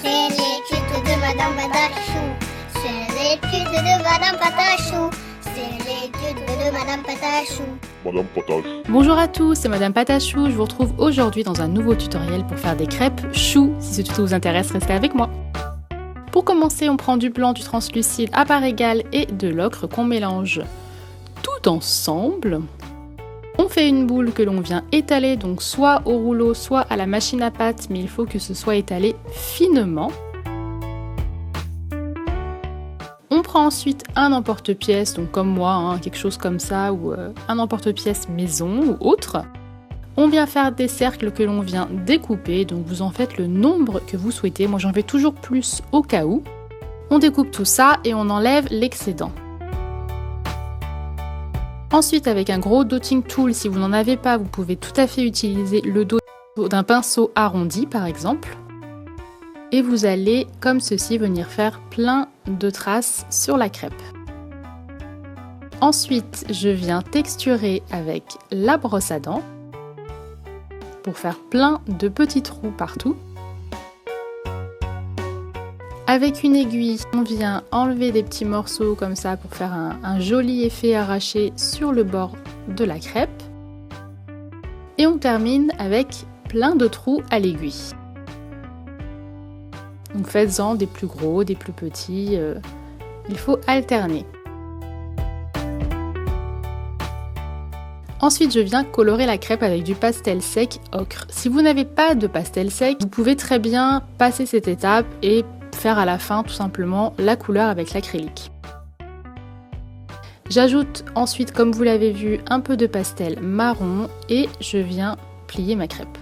C'est l'étude de Madame Patachou. C'est l'étude de Madame Patachou. C'est l'étude de Madame Patachou. Madame Patache. Bonjour à tous, c'est Madame Patachou. Je vous retrouve aujourd'hui dans un nouveau tutoriel pour faire des crêpes chou. Si ce tuto vous intéresse, restez avec moi. Pour commencer, on prend du blanc, du translucide à part égale et de l'ocre qu'on mélange tout ensemble. On fait une boule que l'on vient étaler, donc soit au rouleau, soit à la machine à pâte, mais il faut que ce soit étalé finement. On prend ensuite un emporte-pièce, donc comme moi, quelque chose comme ça, ou un emporte-pièce maison ou autre. On vient faire des cercles que l'on vient découper, donc vous en faites le nombre que vous souhaitez. Moi j'en fais toujours plus au cas où. On découpe tout ça et on enlève l'excédent. Ensuite, avec un gros dotting tool, si vous n'en avez pas, vous pouvez tout à fait utiliser le dos d'un pinceau arrondi par exemple. Et vous allez, comme ceci, venir faire plein de traces sur la crêpe. Ensuite, je viens texturer avec la brosse à dents pour faire plein de petits trous partout. Avec une aiguille, on vient enlever des petits morceaux comme ça pour faire un joli effet arraché sur le bord de la crêpe. Et on termine avec plein de trous à l'aiguille. Donc faites-en des plus gros, des plus petits, il faut alterner. Ensuite, je viens colorer la crêpe avec du pastel sec ocre. Si vous n'avez pas de pastel sec, vous pouvez très bien passer cette étape et faire à la fin tout simplement la couleur avec l'acrylique. J'ajoute ensuite, comme vous l'avez vu, un peu de pastel marron et je viens plier ma crêpe.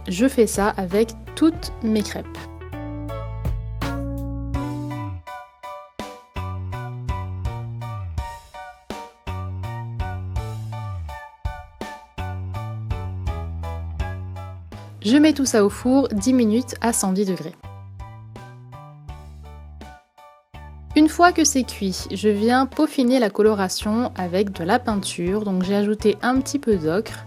Je fais ça avec toutes mes crêpes. Je mets tout ça au four 10 minutes à 110 degrés. Une fois que c'est cuit, je viens peaufiner la coloration avec de la peinture. Donc j'ai ajouté un petit peu d'ocre.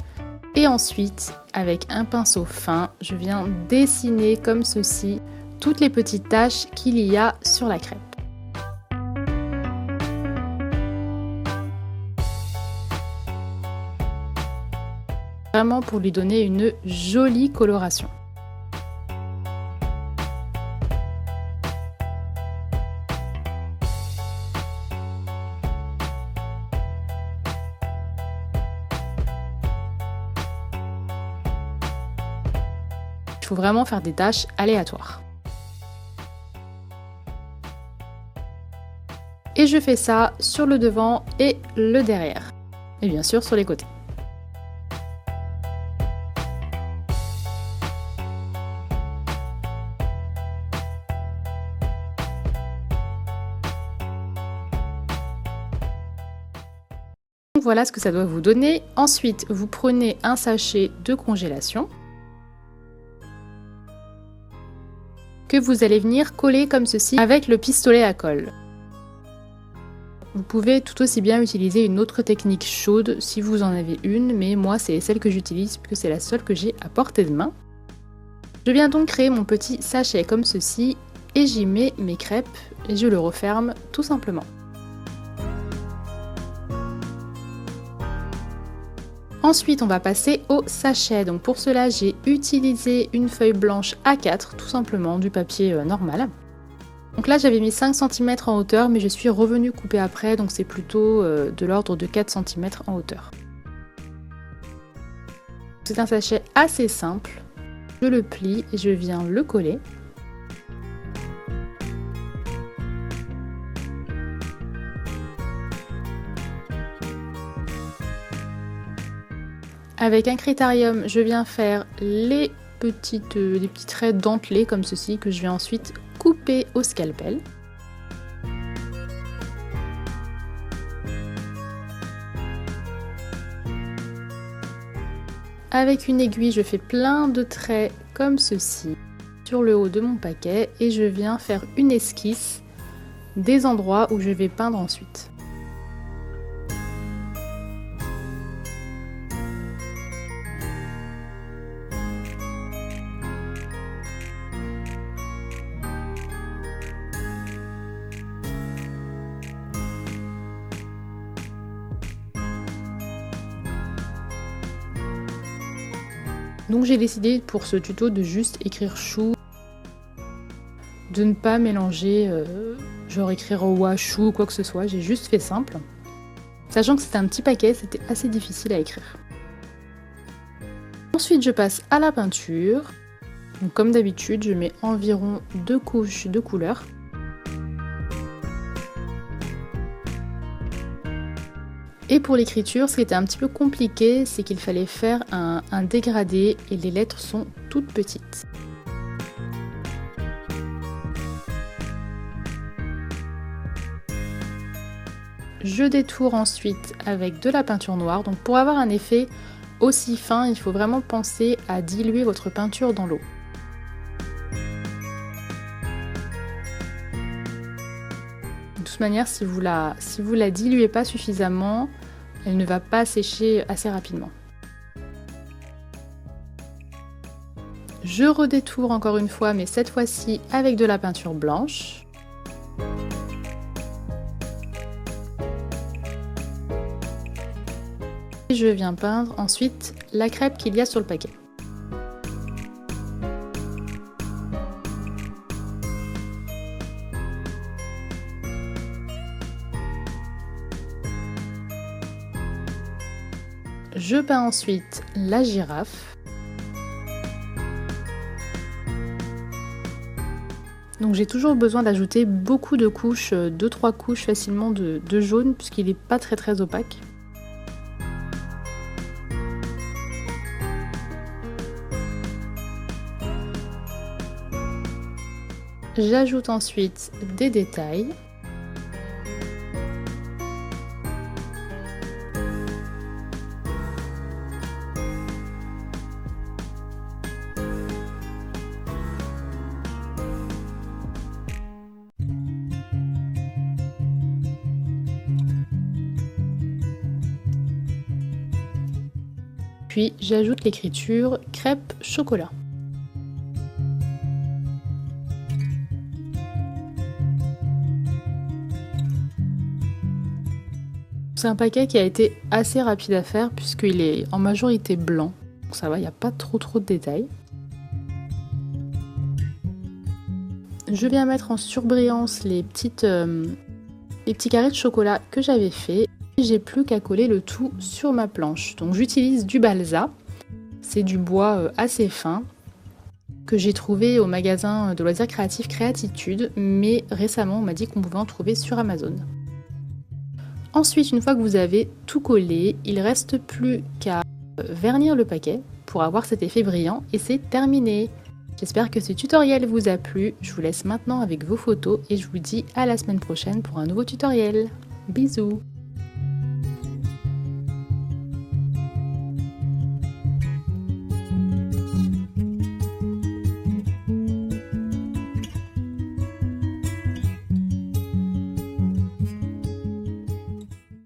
Et ensuite, avec un pinceau fin, je viens dessiner comme ceci toutes les petites taches qu'il y a sur la crêpe. Vraiment pour lui donner une jolie coloration. Il faut vraiment faire des taches aléatoires. Et je fais ça sur le devant et le derrière. Et bien sûr sur les côtés. Voilà ce que ça doit vous donner. Ensuite, vous prenez un sachet de congélation que vous allez venir coller comme ceci avec le pistolet à colle. Vous pouvez tout aussi bien utiliser une autre technique chaude si vous en avez une, mais moi c'est celle que j'utilise puisque c'est la seule que j'ai à portée de main. Je viens donc créer mon petit sachet comme ceci et j'y mets mes crêpes et je le referme tout simplement. Ensuite, on va passer au sachet. Donc pour cela, j'ai utilisé une feuille blanche A4, tout simplement, du papier normal. Donc là, j'avais mis 5 cm en hauteur, mais je suis revenue couper après, donc c'est plutôt de l'ordre de 4 cm en hauteur. C'est un sachet assez simple. Je le plie et je viens le coller. Avec un critérium, je viens faire les petits traits dentelés comme ceci que je vais ensuite couper au scalpel. Avec une aiguille, je fais plein de traits comme ceci sur le haut de mon paquet et je viens faire une esquisse des endroits où je vais peindre ensuite. Donc j'ai décidé pour ce tuto de juste écrire chou, de ne pas mélanger, genre écrire wa chou ou quoi que ce soit, j'ai juste fait simple. Sachant que c'était un petit paquet, c'était assez difficile à écrire. Ensuite je passe à la peinture. Donc, comme d'habitude, je mets environ 2 couches de couleur. Et pour l'écriture, ce qui était un petit peu compliqué, c'est qu'il fallait faire un dégradé et les lettres sont toutes petites. Je détourne ensuite avec de la peinture noire. Donc pour avoir un effet aussi fin, il faut vraiment penser à diluer votre peinture dans l'eau. De toute manière, si vous la diluez pas suffisamment, elle ne va pas sécher assez rapidement. Je redétourne encore une fois, mais cette fois-ci avec de la peinture blanche. Et je viens peindre ensuite la crêpe qu'il y a sur le paquet. Je peins ensuite la girafe. Donc j'ai toujours besoin d'ajouter beaucoup de couches, 2-3 couches facilement de jaune puisqu'il n'est pas très opaque. J'ajoute ensuite des détails. Puis j'ajoute l'écriture crêpe chocolat. C'est un paquet qui a été assez rapide à faire puisqu'il est en majorité blanc. Donc ça va, il n'y a pas trop de détails. Je viens mettre en surbrillance les petits carrés de chocolat que j'avais fait. J'ai plus qu'à coller le tout sur ma planche. Donc j'utilise du balsa. C'est du bois assez fin que j'ai trouvé au magasin de loisirs créatifs Créatitude, mais récemment on m'a dit qu'on pouvait en trouver sur Amazon. Ensuite, une fois que vous avez tout collé, il ne reste plus qu'à vernir le paquet pour avoir cet effet brillant et c'est terminé. J'espère que ce tutoriel vous a plu. Je vous laisse maintenant avec vos photos et je vous dis à la semaine prochaine pour un nouveau tutoriel. Bisous!